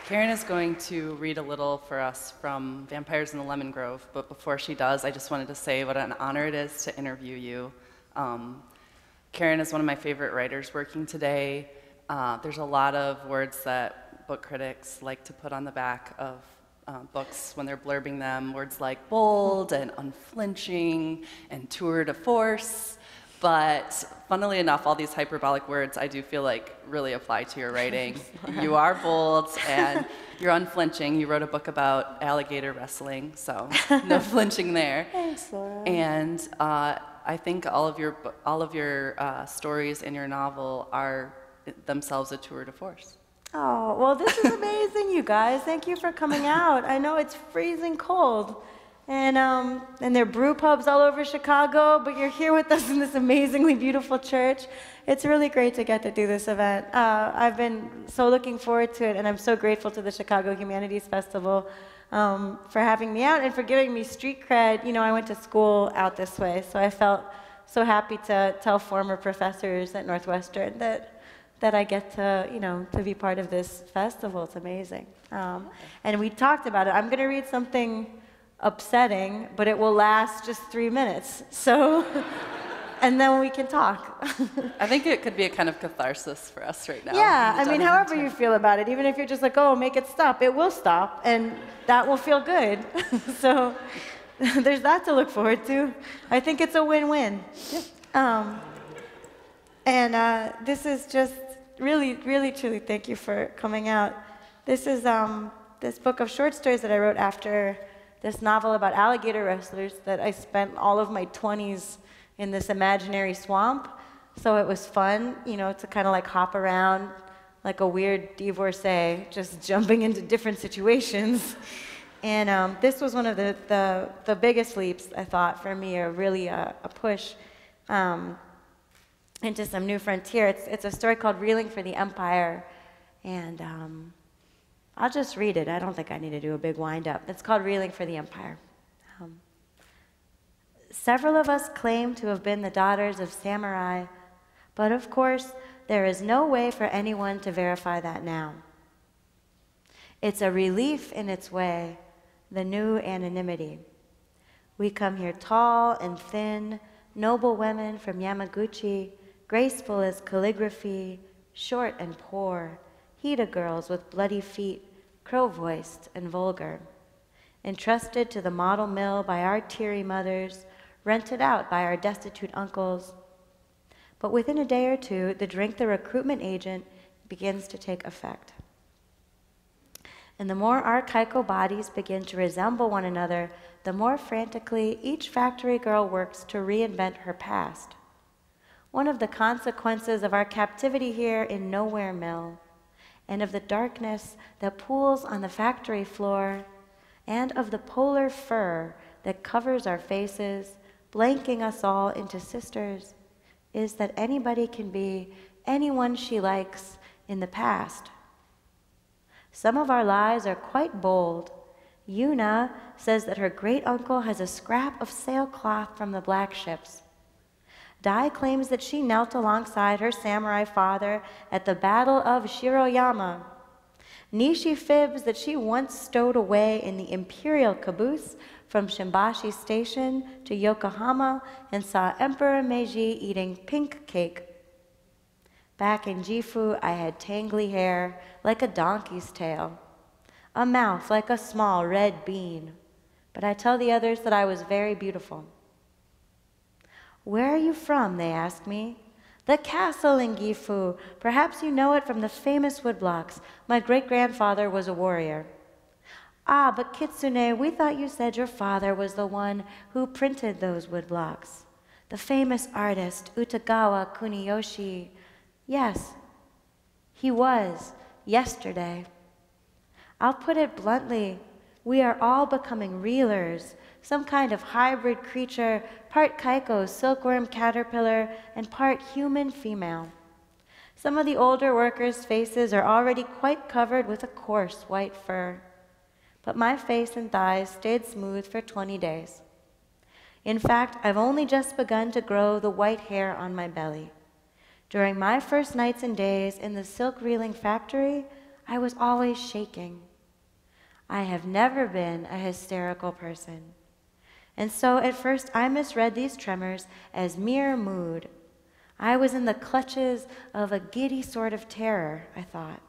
Karen is going to read a little for us from Vampires in the Lemon Grove, but before she does, I just wanted to say what an honor it is to interview you. Karen is one of my favorite writers working today. There's a lot of words that book critics like to put on the back of books when they're blurbing them, words like bold and unflinching and tour de force. But funnily enough, all these hyperbolic words I do feel like really apply to your writing. You are bold and you're unflinching. You wrote a book about alligator wrestling, so no flinching there. Thanks, Laura. And I think all of your stories in your novel are themselves a tour de force. Oh, well, this is amazing, you guys. Thank you for coming out. I know it's freezing cold. And there are brew pubs all over Chicago, but you're here with us in this amazingly beautiful church. It's really great to get to do this event. I've been so looking forward to it, and I'm so grateful to the Chicago Humanities Festival for having me out and for giving me street cred. You know, I went to school out this way, so I felt so happy to tell former professors at Northwestern that I get to, you know, to be part of this festival. It's amazing. And we talked about it. I'm going to read something upsetting, but it will last just 3 minutes. So, and then we can talk. I think it could be a kind of catharsis for us right now. Yeah, I mean, however you feel about it, even if you're just like, oh, make it stop, it will stop, and that will feel good. So there's that to look forward to. I think it's a win-win. And this is just really, really, truly thank you for coming out. This is this book of short stories that I wrote after this novel about alligator wrestlers that I spent all of my 20s in this imaginary swamp. So it was fun, you know, to kind of like hop around like a weird divorcee, just jumping into different situations. And this was one of the biggest leaps, I thought, for me, or really a push into some new frontier. It's a story called Reeling for the Empire. And I'll just read it. I don't think I need to do a big wind-up. It's called Reeling for the Empire. Several of us claim to have been the daughters of samurai, but of course, there is no way for anyone to verify that now. It's a relief in its way, the new anonymity. We come here tall and thin, noble women from Yamaguchi, graceful as calligraphy, short and poor, Hida girls with bloody feet, crow-voiced and vulgar, entrusted to the model mill by our teary mothers, rented out by our destitute uncles. But within a day or two, the drink the recruitment agent begins to take effect. And the more our kaiko bodies begin to resemble one another, the more frantically each factory girl works to reinvent her past. One of the consequences of our captivity here in Nowhere Mill, and of the darkness that pools on the factory floor, and of the polar fur that covers our faces, blanking us all into sisters, is that anybody can be anyone she likes in the past. Some of our lies are quite bold. Yuna says that her great-uncle has a scrap of sailcloth from the black ships. Dai claims that she knelt alongside her samurai father at the Battle of Shiroyama. Nishi fibs that she once stowed away in the imperial caboose from Shimbashi Station to Yokohama and saw Emperor Meiji eating pink cake. Back in Gifu, I had tangly hair like a donkey's tail, a mouth like a small red bean, but I tell the others that I was very beautiful. Where are you from, they ask me. The castle in Gifu. Perhaps you know it from the famous woodblocks. My great-grandfather was a warrior. Ah, but Kitsune, we thought you said your father was the one who printed those woodblocks. The famous artist, Utagawa Kuniyoshi. Yes, he was, yesterday. I'll put it bluntly. We are all becoming reelers, some kind of hybrid creature, part kaiko, silkworm caterpillar, and part human female. Some of the older workers' faces are already quite covered with a coarse white fur. But my face and thighs stayed smooth for 20 days. In fact, I've only just begun to grow the white hair on my belly. During my first nights and days in the silk reeling factory, I was always shaking. I have never been a hysterical person. And so at first I misread these tremors as mere mood. I was in the clutches of a giddy sort of terror, I thought.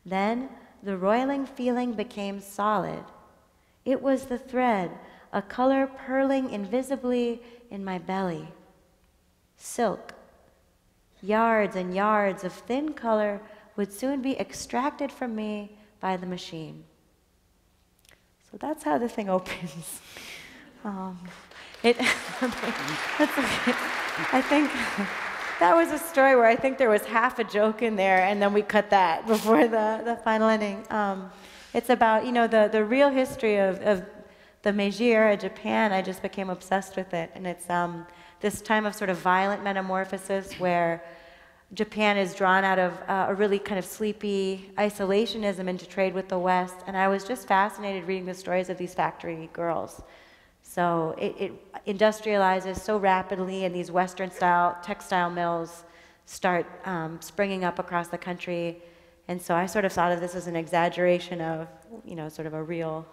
Then the roiling feeling became solid. It was the thread, a color purling invisibly in my belly. Silk. Yards and yards of thin color would soon be extracted from me by the machine. So that's how the thing opens. I think that was a story where I think there was half a joke in there, and then we cut that before the final ending. It's about, the real history of the Meiji era, Japan. I just became obsessed with it, and it's this time of sort of violent metamorphosis where Japan is drawn out of a really kind of sleepy isolationism into trade with the West, and I was just fascinated reading the stories of these factory girls. So it industrializes so rapidly, and these Western-style textile mills start springing up across the country, and so I sort of thought of this as an exaggeration of, sort of a real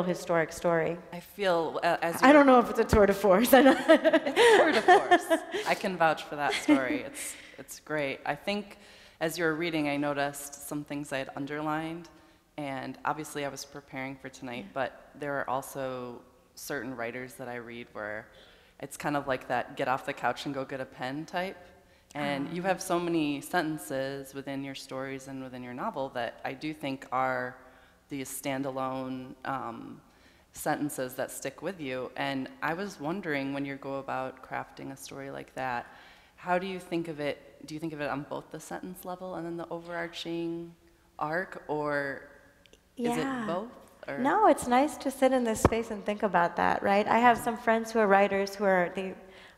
historic story. I feel as I don't know if it's a tour de force. It's a tour de force. I can vouch for that story. It's great. I think as you were reading, I noticed some things I had underlined, and obviously I was preparing for tonight, but there are also certain writers that I read where it's kind of like that get off the couch and go get a pen type. And you have so many sentences within your stories and within your novel that I do think are these standalone sentences that stick with you. And I was wondering, when you go about crafting a story like that, how do you think of it? Do you think of it on both the sentence level and then the overarching arc, or is it both? Or? No, it's nice to sit in this space and think about that, right? I have some friends who are writers who are,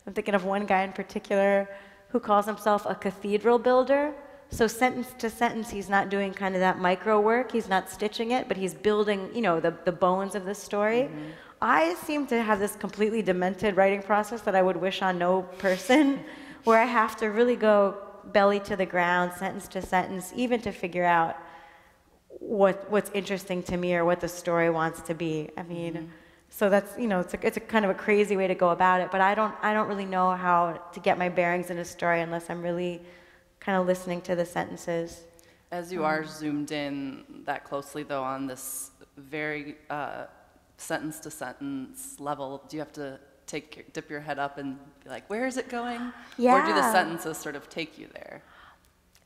I'm thinking of one guy in particular who calls himself a cathedral builder. So sentence to sentence, he's not doing kind of that micro work, he's not stitching it, but he's building, the bones of the story. Mm-hmm. I seem to have this completely demented writing process that I would wish on no person, where I have to really go belly to the ground, sentence to sentence, even to figure out what's interesting to me or what the story wants to be. I mean, so that's, it's a kind of a crazy way to go about it, but I don't really know how to get my bearings in a story unless I'm really kind of listening to the sentences. As you are zoomed in that closely, though, on this very sentence to sentence level, do you have to dip your head up and be like, where is it going? Yeah. Or do the sentences sort of take you there?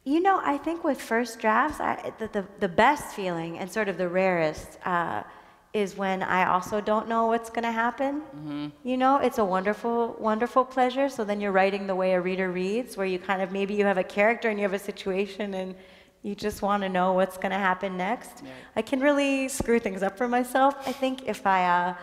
I think with first drafts, the best feeling and sort of the rarest is when I also don't know what's going to happen. Mm-hmm. It's a wonderful, wonderful pleasure. So then you're writing the way a reader reads, where you kind of, maybe you have a character and you have a situation and you just want to know what's going to happen next. Right. I can really screw things up for myself, I think, if I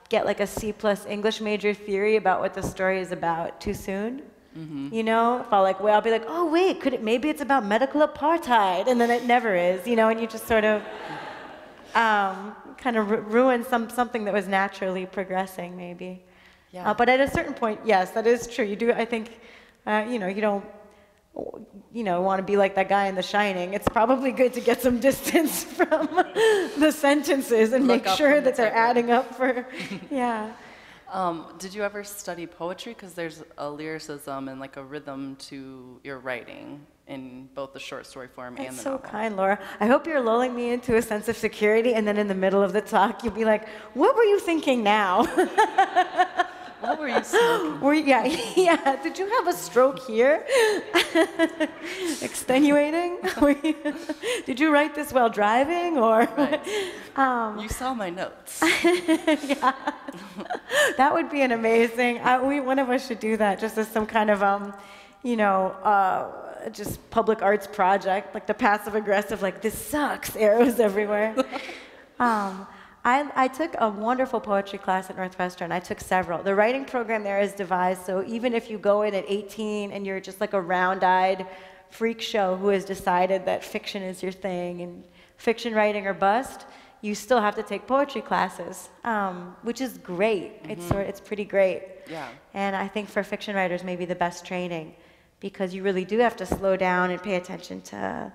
get like a C+ English major theory about what the story is about too soon. Mm-hmm. If I'll be like, oh wait, maybe it's about medical apartheid, and then it never is, and you just sort of kind of ruin something that was naturally progressing, maybe. Yeah. But at a certain point, yes, that is true. You do, I think, you don't, want to be like that guy in The Shining. It's probably good to get some distance from the sentences and make sure that they're adding up for, yeah. Did you ever study poetry? Because there's a lyricism and like a rhythm to your writing in both the short story form and the novel. That's so kind, Laura. I hope you're lulling me into a sense of security, and then in the middle of the talk, you'll be like, what were you thinking now? What were you smoking? Yeah. Did you have a stroke here? Extenuating? Did you write this while driving, or? Right. You saw my notes. Yeah. That would be an amazing. One of us should do that, just as some kind of, just public arts project, like the passive aggressive, like this sucks, arrows everywhere. I took a wonderful poetry class at Northwestern. I took several. The writing program there is devised so even if you go in at 18 and you're just like a round-eyed freak show who has decided that fiction is your thing and fiction writing or bust, you still have to take poetry classes, which is great. It's pretty great. Yeah. And I think for fiction writers, maybe the best training, because you really do have to slow down and pay attention to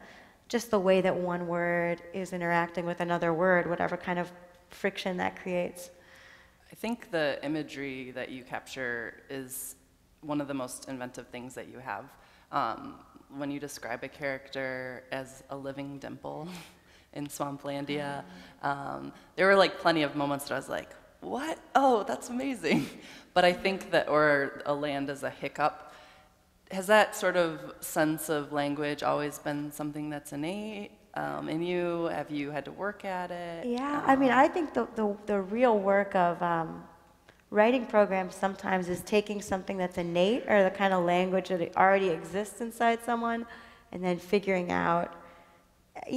just the way that one word is interacting with another word, whatever kind of friction that creates. I think the imagery that you capture is one of the most inventive things that you have. When you describe a character as a living dimple in Swamplandia, there were like plenty of moments that I was like, what? Oh, that's amazing. But I think that, or a land as a hiccup, has that sort of sense of language always been something that's innate in you? Have you had to work at it? Yeah, I mean, I think the real work of writing programs sometimes is taking something that's innate, or the kind of language that already exists inside someone, and then figuring out,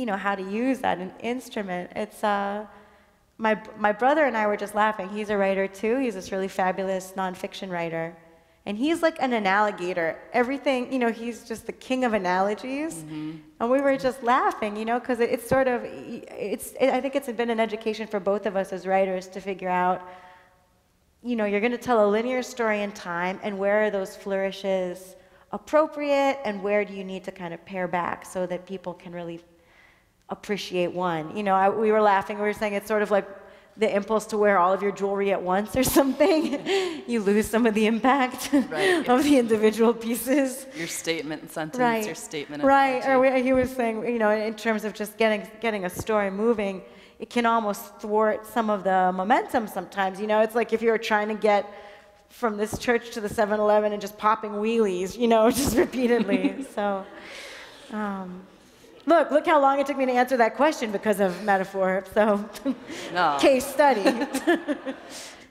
how to use that an instrument. It's my brother and I were just laughing. He's a writer too. He's this really fabulous nonfiction writer, and he's like an analogator. Everything, he's just the king of analogies. And we were just laughing, because it's sort of, I think it's been an education for both of us as writers to figure out, you're going to tell a linear story in time, and where are those flourishes appropriate, and where do you need to kind of pare back so that people can really appreciate one. We were laughing, we were saying it's sort of like the impulse to wear all of your jewelry at once or something. You lose some of the impact of the individual pieces. Your statement and sentence, your statement and Right, or he was saying, in terms of just getting a story moving, it can almost thwart some of the momentum sometimes. It's like if you were trying to get from this church to the 7-Eleven and just popping wheelies, just repeatedly. So, look how long it took me to answer that question because of metaphor. So, case study.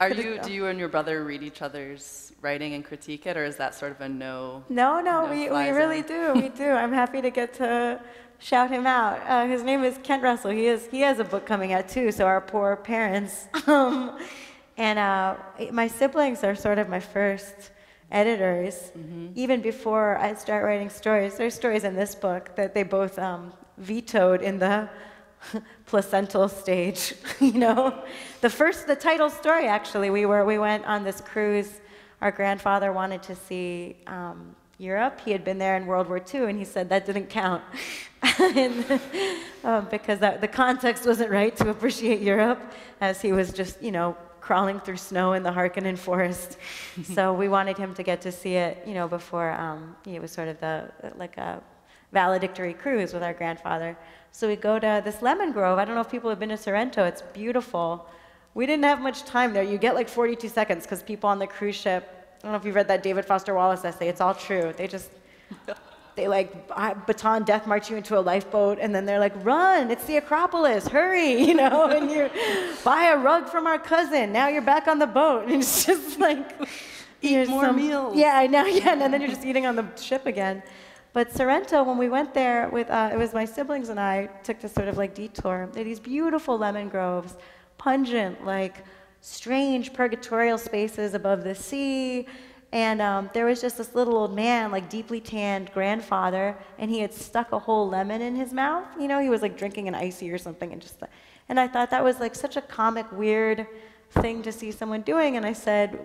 Do you and your brother read each other's writing and critique it, or is that sort of a no? No, we really do. We do. I'm happy to get to shout him out. His name is Kent Russell. He has a book coming out too. So our poor parents. And my siblings are sort of my first editors. Even before I start writing stories, there's stories in this book that they both vetoed in the placental stage. The title story, actually, we went on this cruise. Our grandfather wanted to see Europe. He had been there in World War II, and he said that didn't count because the context wasn't right to appreciate Europe, as he was just, crawling through snow in the Harkonnen forest. So we wanted him to get to see it, before it was sort of like a valedictory cruise with our grandfather. So we go to this lemon grove. I don't know if people have been to Sorrento. It's beautiful. We didn't have much time there. You get like 42 seconds because people on the cruise ship, I don't know if you've read that David Foster Wallace essay. It's all true. They like baton death march you into a lifeboat, and then they're like, run, it's the Acropolis, hurry, and you buy a rug from our cousin. Now you're back on the boat. And it's just like, eat more meals. Yeah, I know, yeah, and then you're just eating on the ship again. But Sorrento, when we went there with, it was my siblings and I took this sort of like detour. There are these beautiful lemon groves, pungent, like strange purgatorial spaces above the sea. And there was just this little old man, like deeply tanned grandfather, and he had stuck a whole lemon in his mouth. He was like drinking an icy or something, and I thought that was like such a comic, weird thing to see someone doing. And I said,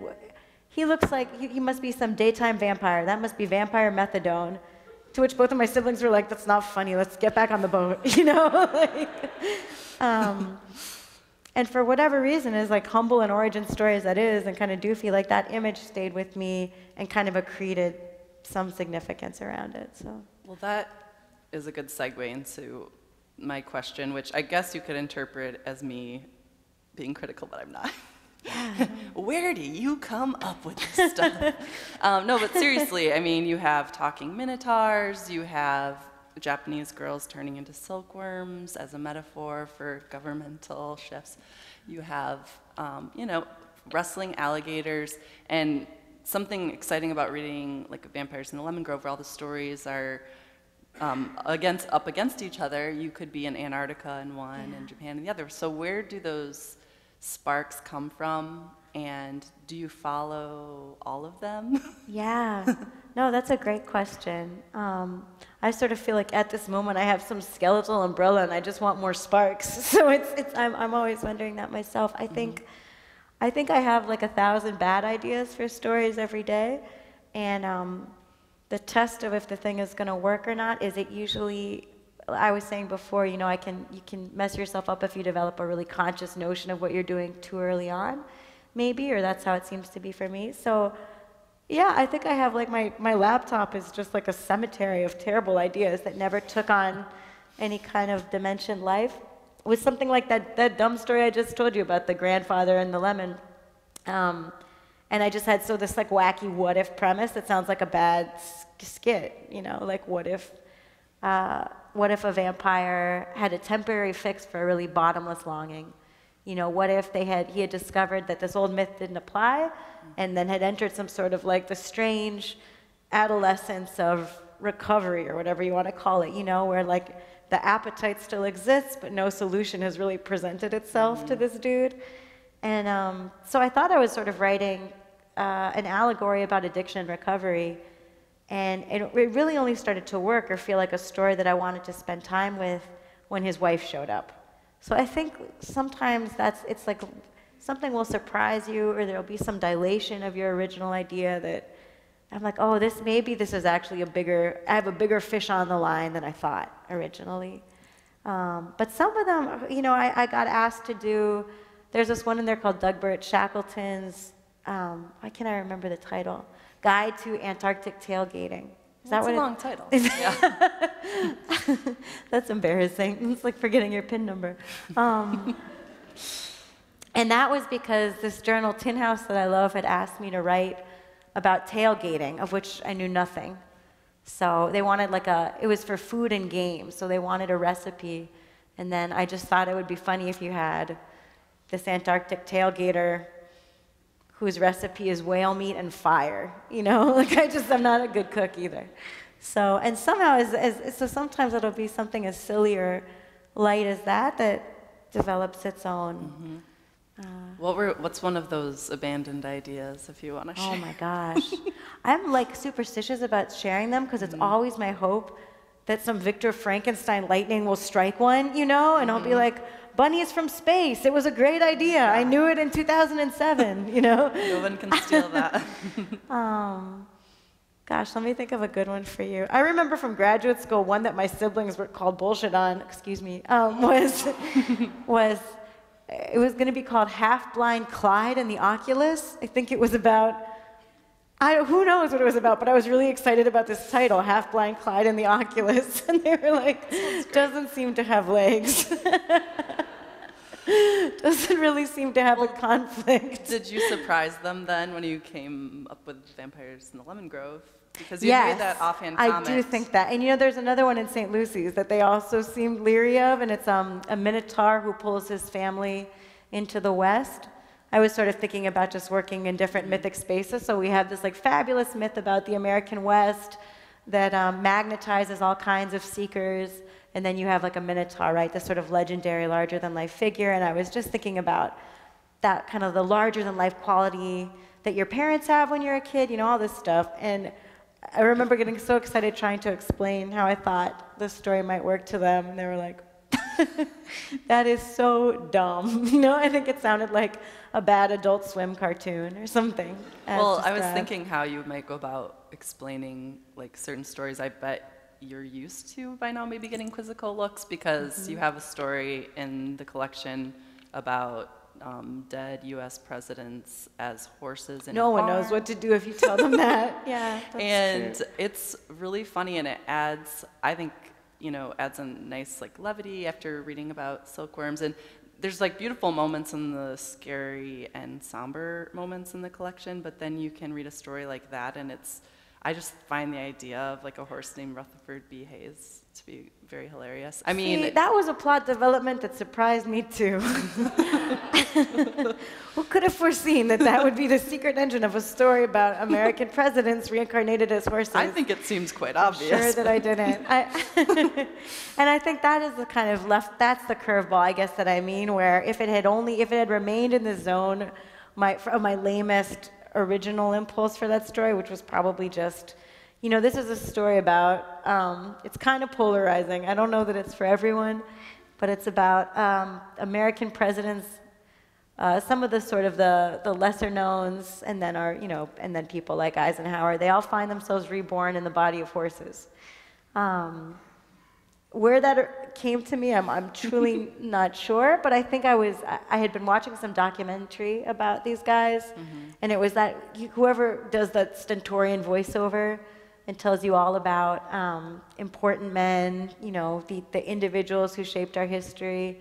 he looks like he must be some daytime vampire. That must be vampire methadone. To which both of my siblings were like, that's not funny. Let's get back on the boat, And for whatever reason, as like humble an origin story as that is, and kind of doofy, like that image stayed with me and kind of accreted some significance around it. So. Well, that is a good segue into my question, which I guess you could interpret as me being critical, but I'm not. Where do you come up with this stuff? No, but seriously, I mean, you have talking minotaurs, you have Japanese girls turning into silkworms as a metaphor for governmental shifts. You have, wrestling alligators, and something exciting about reading like Vampires in the Lemon Grove, where all the stories are up against each other. You could be in Antarctica in one and Japan in the other. So where do those sparks come from and do you follow all of them? Yeah. No, that's a great question. I sort of feel like at this moment I have some skeletal umbrella and I just want more sparks. So I'm always wondering that myself. I think I have like 1,000 bad ideas for stories every day, and the test of if the thing is going to work or not is it usually. I was saying before, you know, you can mess yourself up if you develop a really conscious notion of what you're doing too early on, maybe, or that's how it seems to be for me. So, yeah, I think I have like my laptop is just like a cemetery of terrible ideas that never took on any kind of dimension life. With something like that dumb story I just told you about the grandfather and the lemon. And I just had this like wacky what if premise that sounds like a bad skit, you know, like what if a vampire had a temporary fix for a really bottomless longing? You know, what if he had discovered that this old myth didn't apply and then had entered some sort of like the strange adolescence of recovery or whatever you want to call it, you know, where like the appetite still exists but no solution has really presented itself to this dude. And so I thought I was sort of writing an allegory about addiction and recovery. And it really only started to work or feel like a story that I wanted to spend time with when his wife showed up. So I think sometimes it's like something will surprise you, or there'll be some dilation of your original idea that I'm like, oh, maybe this is actually I have a bigger fish on the line than I thought originally. But some of them, you know, I got asked to do, there's this one in there called Doug Shackleton's, why can't I remember the title? Guide to Antarctic Tailgating. That's a long title. Yeah. That's embarrassing. It's like forgetting your PIN number. And that was because this journal, Tin House, that I love, had asked me to write about tailgating, of which I knew nothing. So they wanted it was for food and games, so they wanted a recipe. And then I just thought it would be funny if you had this Antarctic tailgater whose recipe is whale meat and fire, you know? Like I'm not a good cook either. So, and somehow, so sometimes it'll be something as silly or light as that develops its own. What's one of those abandoned ideas, if you want to share? Oh my gosh. I'm like superstitious about sharing them because it's always my hope that some Victor Frankenstein lightning will strike one, you know? And I'll be like, bunnies from space. It was a great idea. Yeah. I knew it in 2007, you know? No one can steal that. Gosh, let me think of a good one for you. I remember from graduate school, one that my siblings were called bullshit on, was it was going to be called Half-Blind Clyde and the Oculus. I think it was about, who knows what it was about, but I was really excited about this title, Half-Blind Clyde and the Oculus. And they were like, doesn't seem to have legs. Doesn't really seem to have a conflict. Did you surprise them then when you came up with Vampires in the Lemon Grove? Because you made that offhand comment. I do think that. And you know, there's another one in St. Lucy's that they also seemed leery of, and it's a Minotaur who pulls his family into the West. I was sort of thinking about just working in different mythic spaces. So we have this like fabulous myth about the American West that magnetizes all kinds of seekers. And then you have like a Minotaur, right? This sort of legendary, larger-than-life figure. And I was just thinking about that kind of the larger-than-life quality that your parents have when you're a kid, you know, all this stuff. And I remember getting so excited trying to explain how I thought this story might work to them. And they were like, that is so dumb. You know, I think it sounded like a bad Adult Swim cartoon or something. Well, I was thinking how you might go about explaining like certain stories. I bet you're used to by now maybe getting quizzical looks because you have a story in the collection about dead U.S. presidents as horses in a No one barn. knows what to do if you tell them that. Yeah, that's true. It's really funny, and it adds, I think, you know, adds a nice like levity after reading about silkworms. And there's like beautiful moments in the scary and somber moments in the collection, but then you can read a story like that, and I just find the idea of like a horse named Rutherford B. Hayes to be very hilarious. I mean, see, that was a plot development that surprised me too. Who could have foreseen that would be the secret engine of a story about American presidents reincarnated as horses? I think it seems quite obvious. I'm sure that I didn't. And I think that is the kind of that's the curveball, I guess, that I mean, where if it had remained in the zone my lamest original impulse for that story, which was probably just, this is a story about, it's kind of polarizing. I don't know that it's for everyone, but it's about American presidents, some of the sort of the lesser knowns, and then and then people like Eisenhower. They all find themselves reborn in the body of horses. Where that came to me, I'm truly not sure, but I think I had been watching some documentary about these guys, and it was that whoever does that stentorian voiceover and tells you all about important men, the individuals who shaped our history.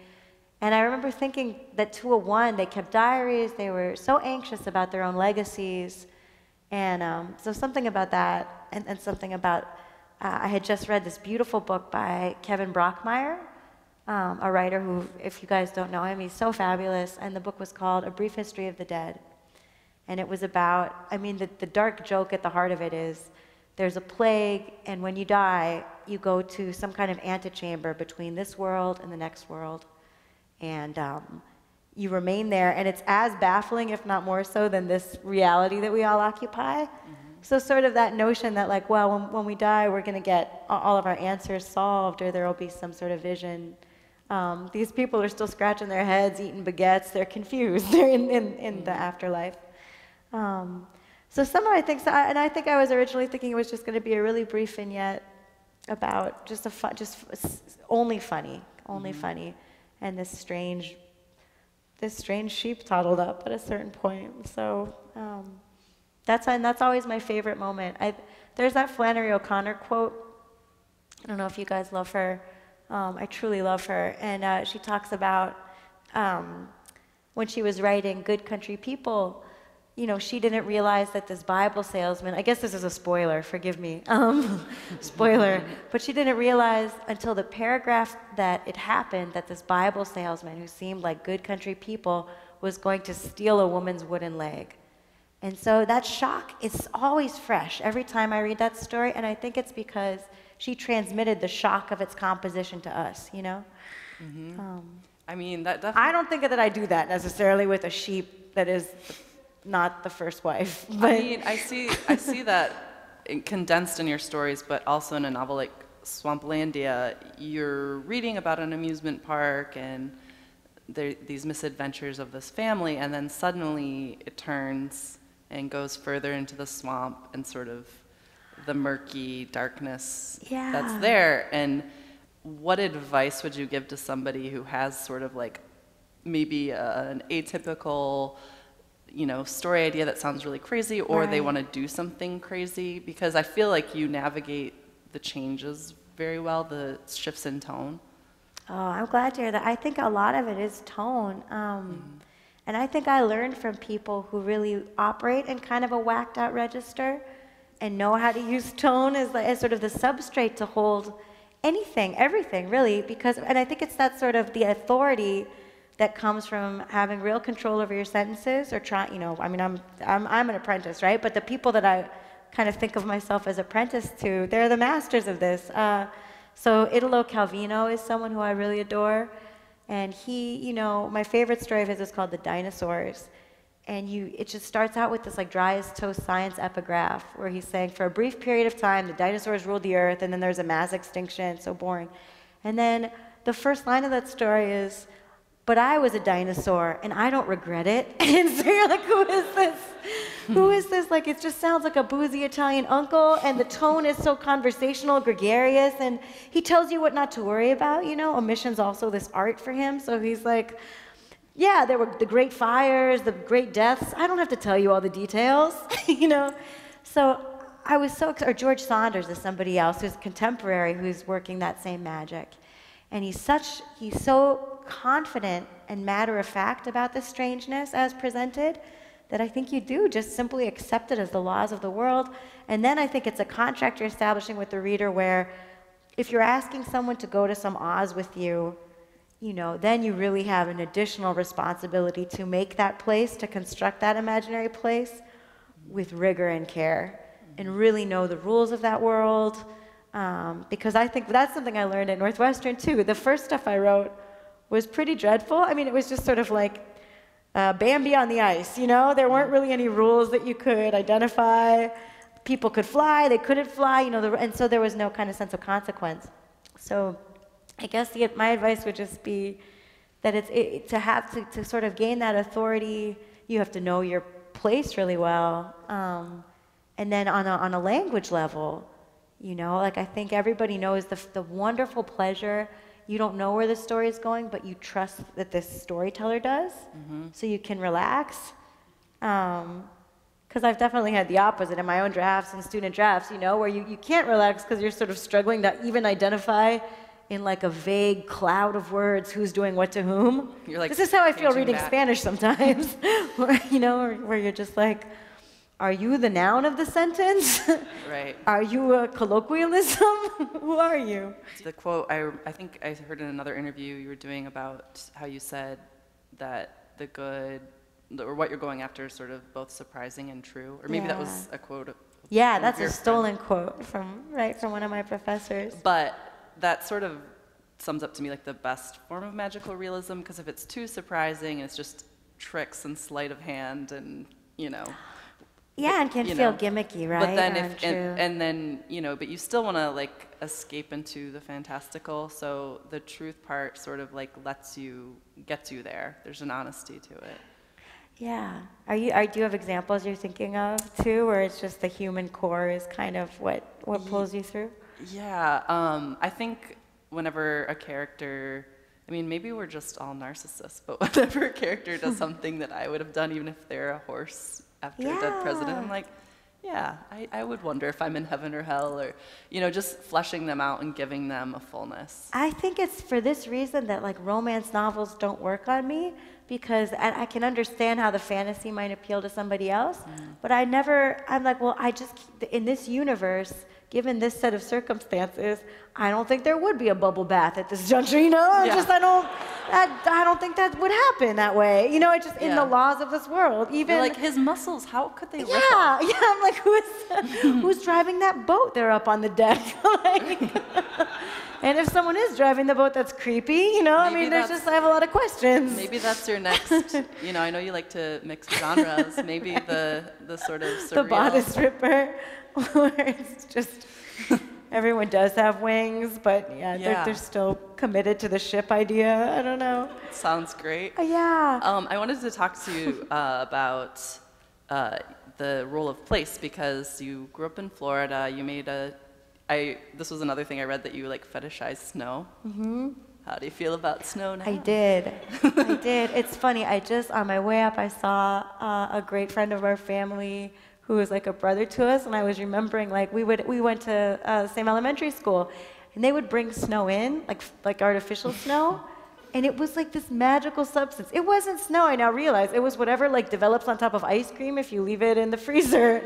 And I remember thinking that 201, they kept diaries, they were so anxious about their own legacies, and so something about that, and something about, I had just read this beautiful book by Kevin Brockmeyer, a writer who, if you guys don't know him, he's so fabulous, and the book was called A Brief History of the Dead. And it was about, the dark joke at the heart of it is, there's a plague, and when you die, you go to some kind of antechamber between this world and the next world. And you remain there, and it's as baffling, if not more so, than this reality that we all occupy. So sort of that notion that, like, well, when we die, we're going to get all of our answers solved, or there will be some sort of vision. These people are still scratching their heads, eating baguettes. They're confused. They're in the afterlife. So somehow I think so, and I think I was originally thinking it was just going to be a really brief vignette about just only funny, and this strange sheep toddled up at a certain point. So that's always my favorite moment. There's that Flannery O'Connor quote. I don't know if you guys love her. I truly love her, and she talks about when she was writing Good Country People. She didn't realize that this Bible salesman, I guess this is a spoiler, forgive me, spoiler, but she didn't realize until the paragraph that it happened that this Bible salesman who seemed like good country people was going to steal a woman's wooden leg. And so that shock is always fresh every time I read that story, and I think it's because she transmitted the shock of its composition to us, that definitely... I don't think that I do that necessarily with a sheep that is not the first wife. But I see that condensed in your stories, but also in a novel like Swamplandia, you're reading about an amusement park and these misadventures of this family, and then suddenly it turns and goes further into the swamp and sort of the murky darkness that's there. And what advice would you give to somebody who has sort of like maybe an atypical story idea that sounds really crazy, or they want to do something crazy? Because I feel like you navigate the changes very well, the shifts in tone. Oh, I'm glad to hear that. I think a lot of it is tone. And I think I learned from people who really operate in kind of a whacked out register and know how to use tone as sort of the substrate to hold anything, everything, really. And I think it's that sort of the authority that comes from having real control over your sentences, or I'm an apprentice, right? But the people that I kind of think of myself as apprentice to, they're the masters of this. So Italo Calvino is someone who I really adore, and he, my favorite story of his is called The Dinosaurs, and it just starts out with this like dry as toast science epigraph where he's saying, for a brief period of time, the dinosaurs ruled the earth, and then there's a mass extinction, so boring. And then the first line of that story is, but I was a dinosaur, and I don't regret it. And so you're like, who is this? Who is this? Like, it just sounds like a boozy Italian uncle, and the tone is so conversational, gregarious, and he tells you what not to worry about, Omission's also this art for him, so he's like, yeah, there were the great fires, the great deaths. I don't have to tell you all the details, So I was so excited. Or George Saunders is somebody else who's contemporary who's working that same magic. And he's so confident and matter-of-fact about the strangeness as presented that I think you do just simply accept it as the laws of the world. And then I think it's a contract you're establishing with the reader where if you're asking someone to go to some Oz with you, then you really have an additional responsibility to make that place, to construct that imaginary place with rigor and care, and really know the rules of that world. Because I think that's something I learned at Northwestern too. The first stuff I wrote was pretty dreadful. It was just sort of like Bambi on the ice, you know? There weren't really any rules that you could identify. People could fly, they couldn't fly, you know, and so there was no kind of sense of consequence. So I guess my advice would just be that to sort of gain that authority, you have to know your place really well. And then on a language level, you know, like I think everybody knows the wonderful pleasure. You don't know where the story is going, but you trust that this storyteller does, so you can relax. Because I've definitely had the opposite in my own drafts and student drafts, you know, where you can't relax because you're sort of struggling to even identify in like a vague cloud of words who's doing what to whom. You're like, this is how I feel reading Spanish sometimes, you know, where you're just like, are you the noun of the sentence? Right. Are you a colloquialism? Who are you? The quote, I think I heard in another interview you were doing about how you said that the good, or what you're going after is sort of both surprising and true. Or maybe that was a quote. Yeah, that's a stolen quote from one of my professors. But that sort of sums up to me like the best form of magical realism, because if it's too surprising, it's just tricks and sleight of hand and, you know. Yeah, and can feel gimmicky, right? But then and then, you know, but you still want to like escape into the fantastical, so the truth part sort of like gets you there. There's an honesty to it. Yeah. Do you have examples you're thinking of too, where it's just the human core is kind of what pulls you through? Yeah, I think whenever a character, I mean, maybe we're just all narcissists, but whenever a character does something that I would have done, even if they're a horse after a dead president, I'm like, yeah, I would wonder if I'm in heaven or hell, or, you know, just fleshing them out and giving them a fullness. I think it's for this reason that like romance novels don't work on me, because I can understand how the fantasy might appeal to somebody else, but I'm like, well, in this universe, given this set of circumstances, I don't think there would be a bubble bath at this juncture, you know? I don't think that would happen that way. You know, it's just in the laws of this world. Even you're like, his muscles, how could they ripple? Yeah, I'm like, who's driving that boat there up on the deck? And if someone is driving the boat, that's creepy, you know? Maybe I have a lot of questions. Maybe that's your next, you know, I know you like to mix genres. Maybe the sort of surreal. The bodice ripper, where it's just, everyone does have wings, but they're still committed to the ship idea. I don't know. Sounds great. Yeah. I wanted to talk to you about the role of place, because you grew up in Florida. You made this was another thing I read, that you like fetishize snow. How do you feel about snow now? I did. It's funny. On my way up, I saw a great friend of our family who was like a brother to us, and I was remembering like we went to the same elementary school, and they would bring snow in, like artificial snow, and it was like this magical substance. It wasn't snow, I now realize. It was whatever like develops on top of ice cream if you leave it in the freezer.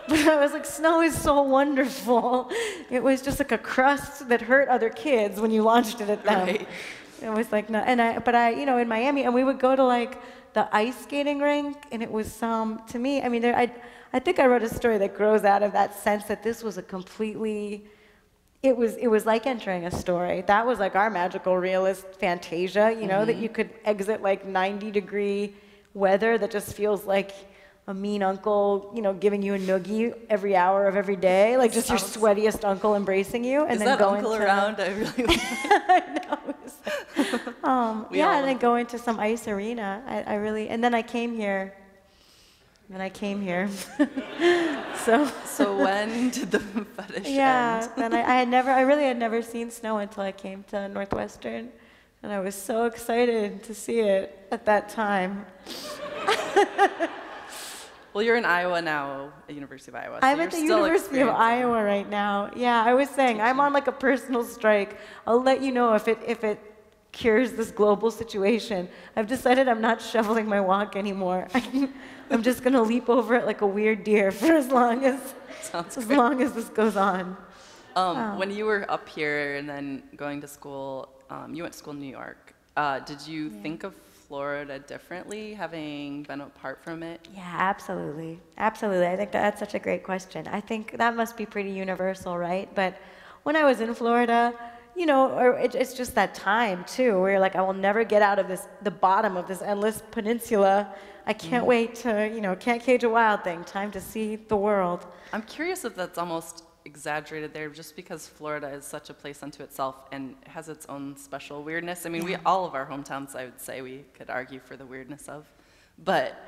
But I was like, snow is so wonderful. It was just like a crust that hurt other kids when you launched it at them. Right. It was like, no, but you know, in Miami, and we would go to like the ice skating rink, and it was to me, I mean, I think I wrote a story that grows out of that sense that this was a completely, it was like entering a story. That was like our magical realist fantasia, you know, that you could exit like 90-degree weather that just feels like a mean uncle, you know, giving you a noogie every hour of every day, like just your sweatiest uncle embracing you, and then going uncle around? I really. I know. And then going to some ice arena. I really, and then I came here. So when did the fetish end? Then I really had never seen snow until I came to Northwestern, and I was so excited to see it at that time. Well, you're in Iowa now, at University of Iowa. So I'm at the University of Iowa right now. Yeah, I was saying, I'm on like a personal strike. I'll let you know if it cures this global situation. I've decided I'm not shoveling my walk anymore. I'm just going to leap over it like a weird deer for as long as this goes on. When you were up here and then going to school, you went to school in New York. Did you think of Florida differently, having been apart from it? Yeah, absolutely. Absolutely. I think that's such a great question. I think that must be pretty universal, right? But when I was in Florida, you know, or it's just that time too, where you're like, I will never get out of the bottom of this endless peninsula. I can't wait to, you know, can't cage a wild thing. Time to see the world. I'm curious if that's almost exaggerated there, just because Florida is such a place unto itself and has its own special weirdness. I mean, all of our hometowns, I would say, we could argue for the weirdness of, but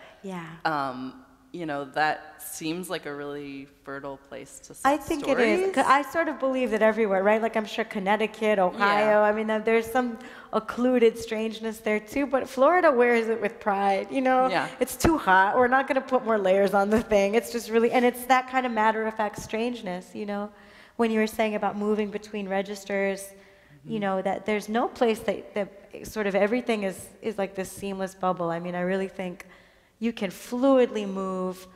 you know, that seems like a really fertile place to set I think stories. it is. 'Cause I sort of believe that everywhere, right? Like I'm sure Connecticut, Ohio, I mean, there's some occluded strangeness there too, but Florida wears it with pride, you know? Yeah. It's too hot. We're not going to put more layers on the thing. It's just really, and it's that kind of matter-of-fact strangeness, you know? When you were saying about moving between registers, you know, that there's no place that sort of everything is like this seamless bubble. I mean, I really think you can fluidly move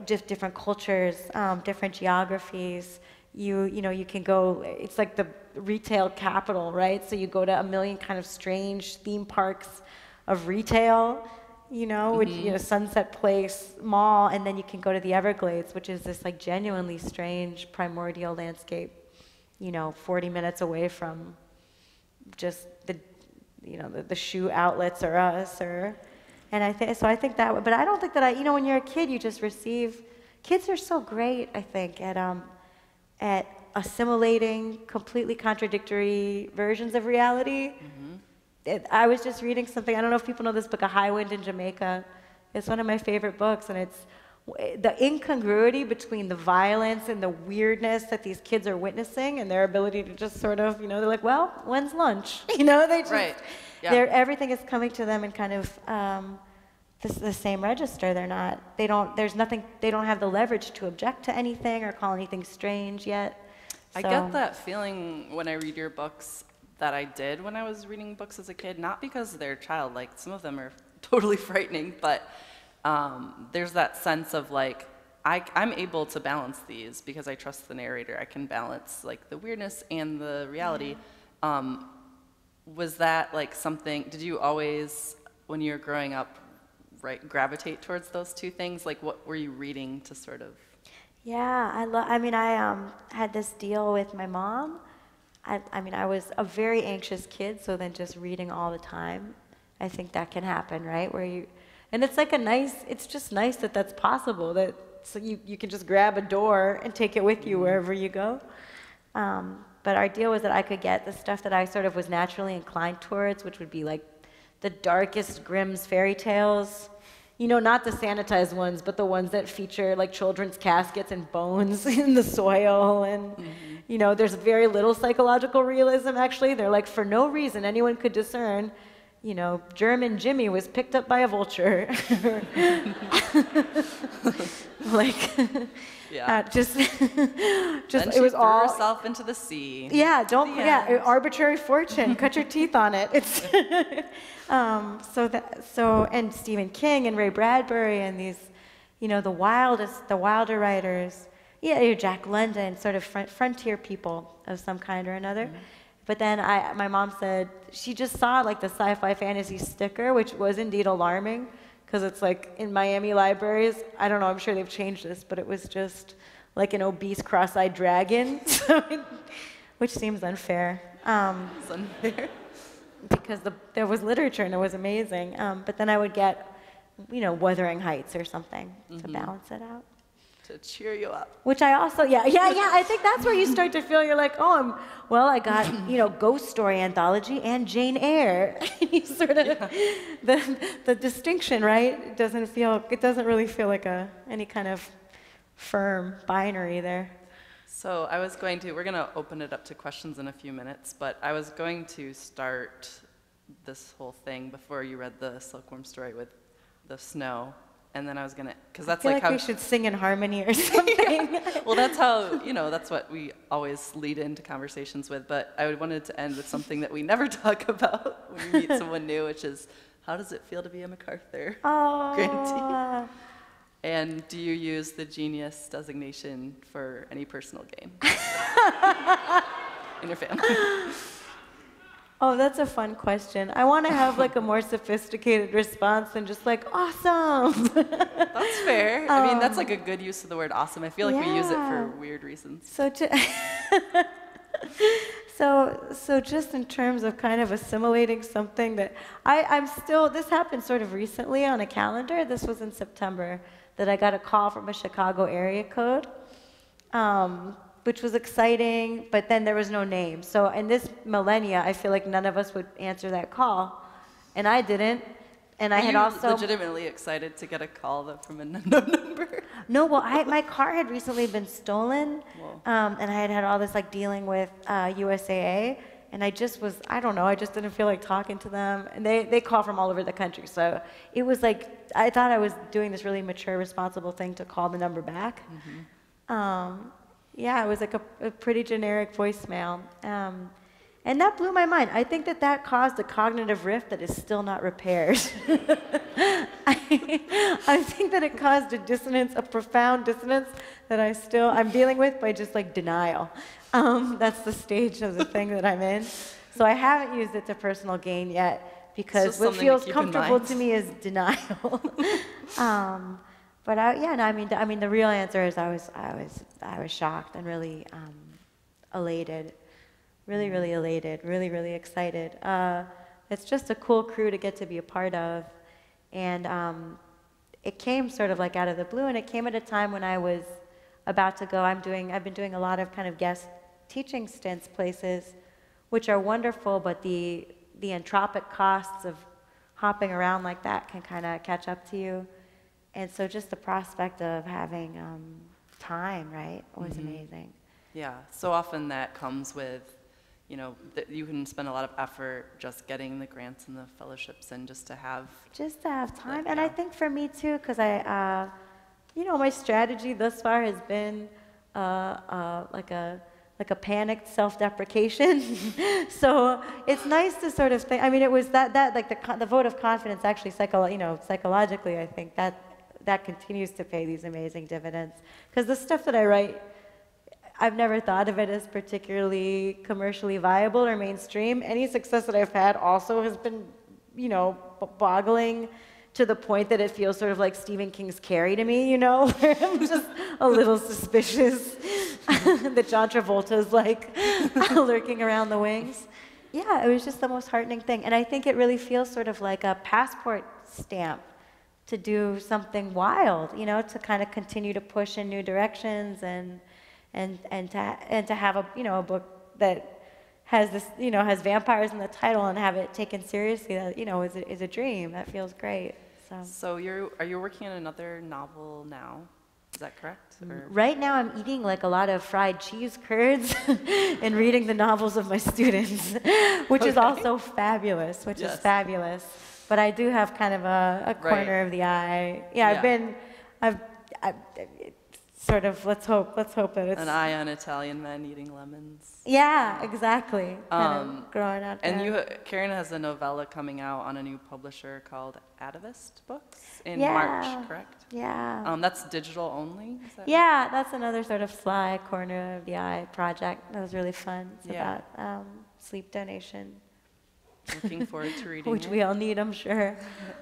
just different cultures, different geographies. You know, you can go, it's like the retail capital, right? So you go to a million kind of strange theme parks of retail, you know, which, you know, Sunset Place Mall, and then you can go to the Everglades, which is this like genuinely strange primordial landscape, you know, 40 minutes away from just the, you know, the shoe outlets or us or... And I think that, but I don't think that you know, when you're a kid, you just receive. Kids are so great, I think, at assimilating completely contradictory versions of reality. I was just reading something. I don't know if people know this book, A High Wind in Jamaica. It's one of my favorite books, and it's the incongruity between the violence and the weirdness that these kids are witnessing, and their ability to just sort of, you know, they're like, well, when's lunch? You know, they just. Everything is coming to them in kind of the same register. They don't have the leverage to object to anything or call anything strange yet. So. I get that feeling when I read your books that I did when I was reading books as a kid, not because they're childlike, some of them are totally frightening, but there's that sense of like, I'm able to balance these because I trust the narrator. I can balance like the weirdness and the reality. Was that like something, did you always, when you were growing up, gravitate towards those two things? Like what were you reading to sort of? Yeah, I had this deal with my mom. I mean, I was a very anxious kid, so then just reading all the time, I think that can happen, right? And it's like it's just nice that that's possible, that so you can just grab a door and take it with you wherever you go. But our deal was that I could get the stuff that I sort of was naturally inclined towards, which would be like the darkest Grimm's fairy tales. You know, not the sanitized ones, but the ones that feature like children's caskets and bones in the soil. And, you know, there's very little psychological realism, actually. They're like, for no reason anyone could discern, you know, German Jimmy was picked up by a vulture. Like... just then it was all herself into the sea. Yeah, arbitrary fortune. Cut your teeth on it. It's and Stephen King and Ray Bradbury and these, you know, the wilder writers. Yeah, Jack London, sort of frontier people of some kind or another. But then my mom said she just saw like the sci-fi fantasy sticker, which was indeed alarming. Because it's like in Miami libraries, I don't know, I'm sure they've changed this, but it was just like an obese cross-eyed dragon, which seems unfair. It's unfair. Because there was literature and it was amazing. But then I would get, you know, Wuthering Heights or something to balance it out. To cheer you up. Which I also, I think that's where you start to feel you're like, I got, you know, ghost story anthology and Jane Eyre. You sort of, the distinction, right? It doesn't really feel like any kind of firm binary there. So we're going to open it up to questions in a few minutes, but I was going to start this whole thing before you read the silkworm story with the snow. And then I was gonna, because that's like how we should sing in harmony or something. Well, that's how, you know, that's what we always lead into conversations with. But I wanted to end with something that we never talk about when we meet someone new, which is, how does it feel to be a MacArthur grantee? And do you use the genius designation for any personal gain in your family? Oh, that's a fun question. I want to have like a more sophisticated response than just like, awesome. That's fair. I mean, that's like a good use of the word awesome. I feel like we use it for weird reasons. So So just in terms of kind of assimilating something that I'm still, this happened sort of recently on a calendar. This was in September that I got a call from a Chicago area code, which was exciting, but then there was no name. So in this millennia, I feel like none of us would answer that call, and I didn't. And I had also legitimately excited to get a call from a no number. No, well, my car had recently been stolen, and I had all this like dealing with USAA, and I don't know, I just didn't feel like talking to them, and they call from all over the country, so it was like, I thought I was doing this really mature, responsible thing to call the number back. Yeah, it was like a pretty generic voicemail. And that blew my mind. I think that caused a cognitive rift that is still not repaired. I think that it caused a dissonance, a profound dissonance that I'm dealing with by just like denial. That's the stage of the thing that I'm in. So I haven't used it to personal gain yet because what feels comfortable to me is denial. But I mean, the real answer is I was shocked and really elated. Really, really elated, really, really excited. It's just a cool crew to get to be a part of. And it came sort of like out of the blue, and it came at a time when I was about to go. I've been doing a lot of kind of guest teaching stints places, which are wonderful, but the entropic costs of hopping around like that can kind of catch up to you. And so just the prospect of having time, right, was amazing. Yeah, so often that comes with, you know, you can spend a lot of effort just getting the grants and the fellowships and just to have time. And I think for me too, because my strategy thus far has been like a panicked self-deprecation. So it's nice to sort of think. I mean, it was that like the vote of confidence actually psychologically, I think that continues to pay these amazing dividends, because the stuff that I write, I've never thought of it as particularly commercially viable or mainstream. Any success that I've had also has been, boggling to the point that it feels sort of like Stephen King's Carrie to me, where I'm just a little suspicious that John Travolta's like lurking around the wings. Yeah, it was just the most heartening thing. And I think it really feels sort of like a passport stamp to do something wild, to kind of continue to push in new directions and to have a book that has this has vampires in the title and have it taken seriously, that is a dream. That feels great. So are you working on another novel now? Is that correct? Or? Right now I'm eating like a lot of fried cheese curds and reading the novels of my students, which is also fabulous. Is fabulous. But I do have kind of a corner of the eye. Yeah, I've sort of, let's hope that it's... An eye on Italian men eating lemons. Yeah, exactly. Kind of growing out there. And Karen has a novella coming out on a new publisher called Atavist Books in March, correct? Yeah. That's digital only? Is that right? That's another sort of sly corner of the eye project. That was really fun. It's about sleep donation. Looking forward to reading Which we all need, I'm sure.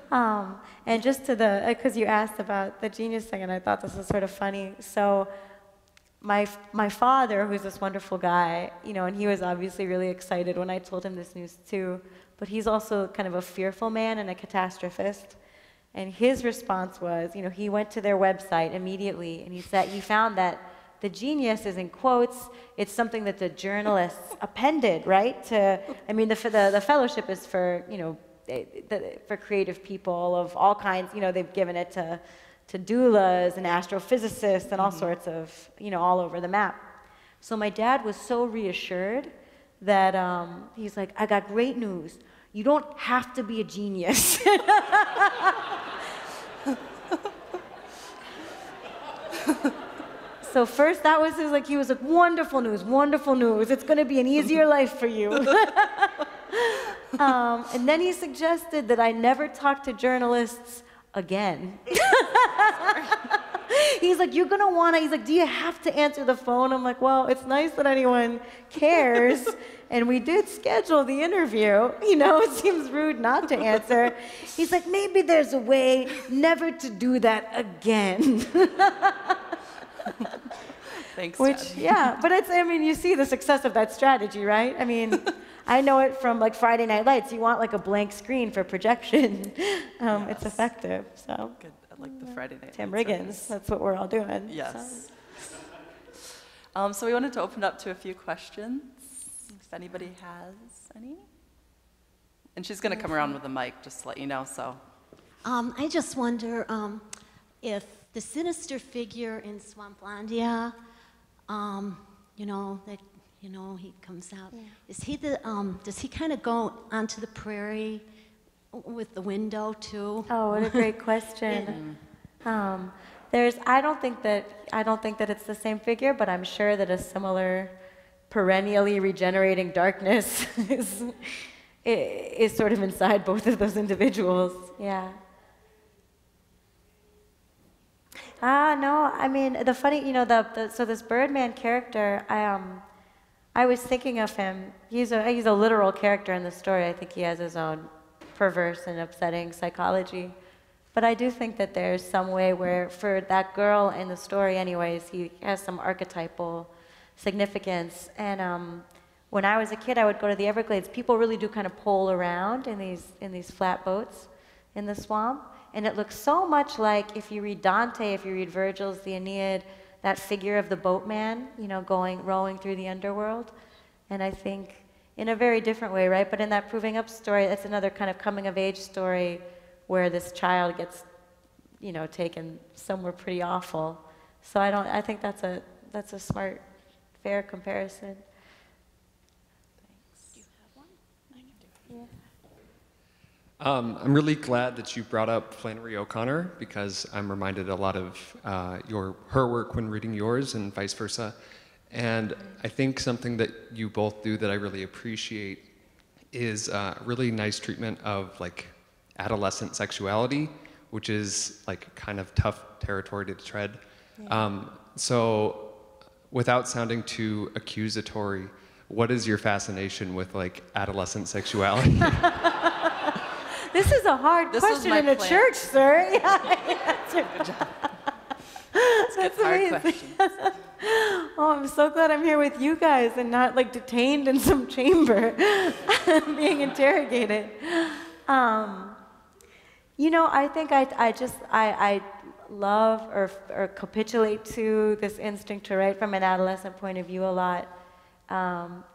And just to because you asked about the genius thing, and I thought this was sort of funny. So my father, who's this wonderful guy, and he was obviously really excited when I told him this news too, but he's also kind of a fearful man and a catastrophist. And his response was, he went to their website immediately, and he said he found that the genius is in quotes. It's something that the journalists appended, right? The fellowship is for, for creative people of all kinds. They've given it to doulas and astrophysicists and all sorts of, all over the map. So my dad was so reassured that he's like, I got great news. You don't have to be a genius. So first, that was he was like, wonderful news, wonderful news. It's going to be an easier life for you. And then he suggested that I never talk to journalists again. He's like, you're going to want to, he's like, do you have to answer the phone? I'm like, well, it's nice that anyone cares. And we did schedule the interview. It seems rude not to answer. He's like, maybe there's a way never to do that again. Thanks, Which, Jen. yeah, but it's, I mean, you see the success of that strategy, right? I mean, I know it from like Friday Night Lights. You want like a blank screen for projection. It's effective, so. Good. I like the Friday Night Tim Lights Riggins, reference. that's what we're all doing. Yes. So we wanted to open up to a few questions, if anybody has any. And she's going to come around with a mic, just to let you know, so. I just wonder if the sinister figure in Swamplandia, he comes out. Yeah. Is he does he kind of go onto the prairie with the window too? Oh, what a great question. I don't think that it's the same figure, but I'm sure that a similar perennially regenerating darkness is sort of inside both of those individuals. Yeah. No, I mean, the funny, so this Birdman character, I was thinking of him. He's a literal character in the story. I think he has his own perverse and upsetting psychology. But I do think that there's some way where, for that girl in the story anyways, he has some archetypal significance. And when I was a kid, I would go to the Everglades. People really do kind of pole around in these flat boats in the swamp. And it looks so much like, if you read Dante, if you read Virgil's The Aeneid, that figure of the boatman, rowing through the underworld. And I think in a very different way, right? But in that Proving Up story, that's another kind of coming-of-age story where this child gets, taken somewhere pretty awful. So I think that's a smart, fair comparison. Do you have one? I can do it. Yeah. I'm really glad that you brought up Flannery O'Connor, because I'm reminded a lot of her work when reading yours and vice versa. And I think something that you both do that I really appreciate is really nice treatment of like adolescent sexuality, which is like kind of tough territory to tread. Yeah. So without sounding too accusatory, what is your fascination with like adolescent sexuality? This is a hard question in a church, sir. Good job. That's amazing. Oh, I'm so glad I'm here with you guys and not like detained in some chamber being interrogated. I think I love or capitulate to this instinct to write from an adolescent point of view a lot.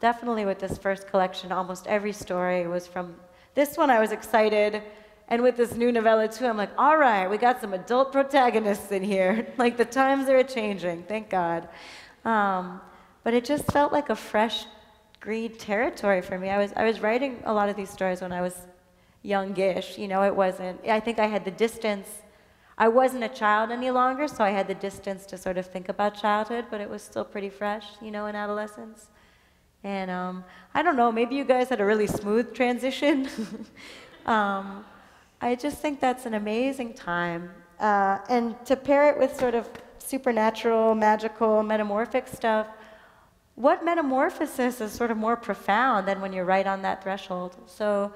Definitely with this first collection, almost every story was from this one. I was excited. And with this new novella too, I'm like, all right, we got some adult protagonists in here. Like the times are changing, thank God. But it just felt like a fresh green territory for me. I was writing a lot of these stories when I was youngish. It wasn't, I think I had the distance. I wasn't a child any longer, so I had the distance to sort of think about childhood, but it was still pretty fresh, in adolescence. And I don't know, maybe you guys had a really smooth transition. I just think that's an amazing time. And to pair it with sort of supernatural, magical, metamorphic stuff, what metamorphosis is sort of more profound than when you're right on that threshold? So,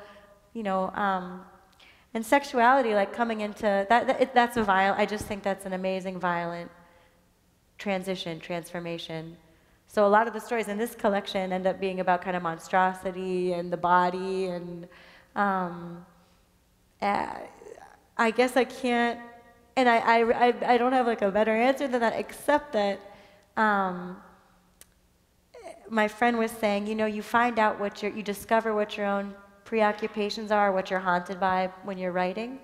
and sexuality, like coming into, that's a violent, I just think that's an amazing violent transformation. So a lot of the stories in this collection end up being about kind of monstrosity and the body, and I guess I can't, and I don't have like a better answer than that, except that my friend was saying, you find out you discover what your own preoccupations are, what you're haunted by when you're writing,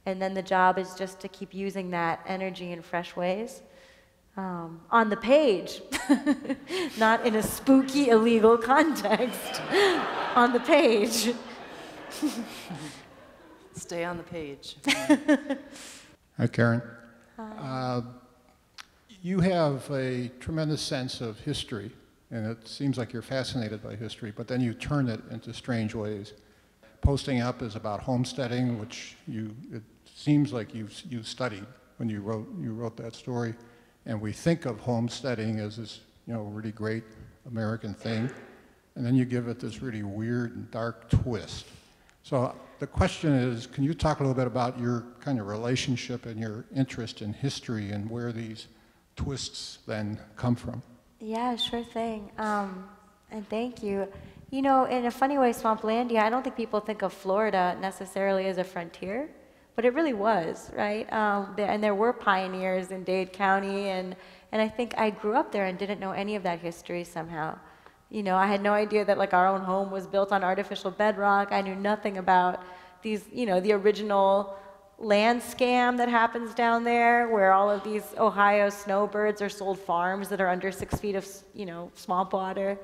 and then the job is just to keep using that energy in fresh ways. On the page, not in a spooky, illegal context, on the page. Stay on the page. Hi, Karen. Hi. You have a tremendous sense of history, and it seems like you're fascinated by history, but then you turn it into strange ways. Posting Up is about homesteading, which it seems like you studied when you wrote that story. And we think of homesteading as this, really great American thing. And then you give it this really weird and dark twist. So the question is, can you talk a little bit about your kind of relationship and your interest in history and where these twists then come from? Yeah, sure thing. And thank you. You know, in a funny way, Swamplandia, I don't think people think of Florida necessarily as a frontier, but it really was, right? And there were pioneers in Dade County, and I think I grew up there and didn't know any of that history somehow. You know, I had no idea that like our own home was built on artificial bedrock. I knew nothing about these, you know, the original land scam that happens down there, where all of these Ohio snowbirds are sold farms that are under 6 feet of, you know, swamp water.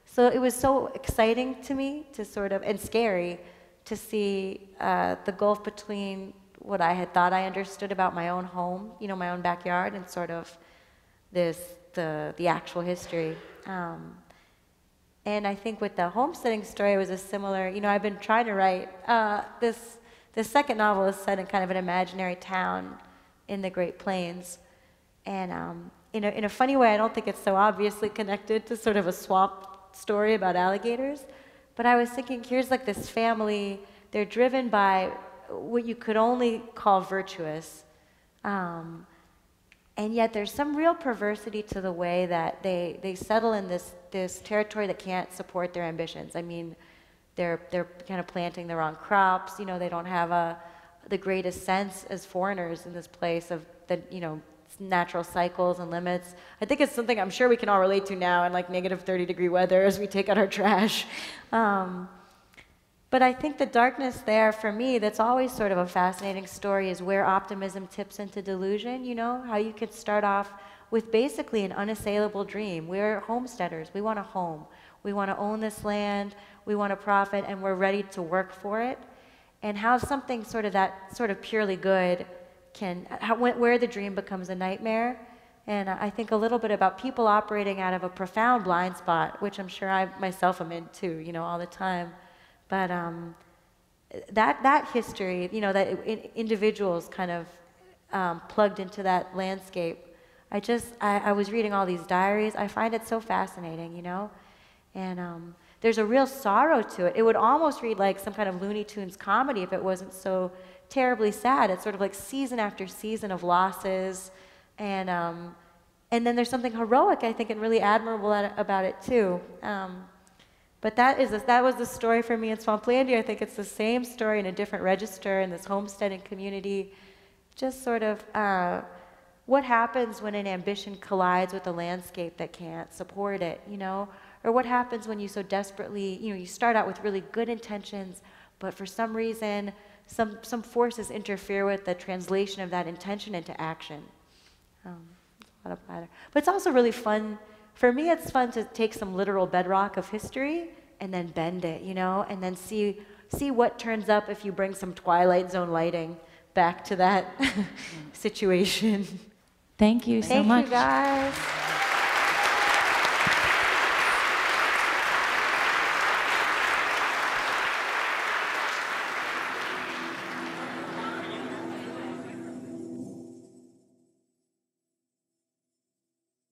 So it was so exciting to me to sort of, and scary, to see the gulf between what I had thought I understood about my own home, you know, my own backyard, and sort of the actual history. And I think with the homesteading story, it was a similar, you know, I've been trying to write, the second novel is set in kind of an imaginary town in the Great Plains. And in a funny way, I don't think it's so obviously connected to sort of a swamp story about alligators. But I was thinking, here's like this family, they're driven by what you could only call virtuous. And yet there's some real perversity to the way that they settle in this territory that can't support their ambitions. I mean, they're kind of planting the wrong crops. You know, they don't have the greatest sense as foreigners in this place of the, you know, natural cycles and limits. I think it's something I'm sure we can all relate to now in like negative 30-degree weather as we take out our trash. But I think the darkness there, for me, that's always sort of a fascinating story, is where optimism tips into delusion, you know? How you could start off with basically an unassailable dream. We're homesteaders. We want a home. We want to own this land. We want to profit, and we're ready to work for it. And how something sort of that sort of purely good can, where the dream becomes a nightmare. And I think a little bit about people operating out of a profound blind spot, which I'm sure I myself am in too, you know, all the time. But that history, you know, that individuals kind of plugged into that landscape, I was reading all these diaries. I find it so fascinating, you know? And there's a real sorrow to it. It would almost read like some kind of Looney Tunes comedy if it wasn't so terribly sad. It's sort of like season after season of losses. And then there's something heroic, I think, and really admirable about it too. But that was the story for me in Swamplandia. I think it's the same story in a different register in this homesteading community. Just sort of what happens when an ambition collides with a landscape that can't support it, you know? Or what happens when you so desperately, you know, you start out with really good intentions, but for some reason, some forces interfere with the translation of that intention into action. A lot of blather. But it's also really fun. For me, it's fun to take some literal bedrock of history and then bend it, you know, and then see what turns up if you bring some Twilight Zone lighting back to that situation. Thank you so much. Thank you, guys.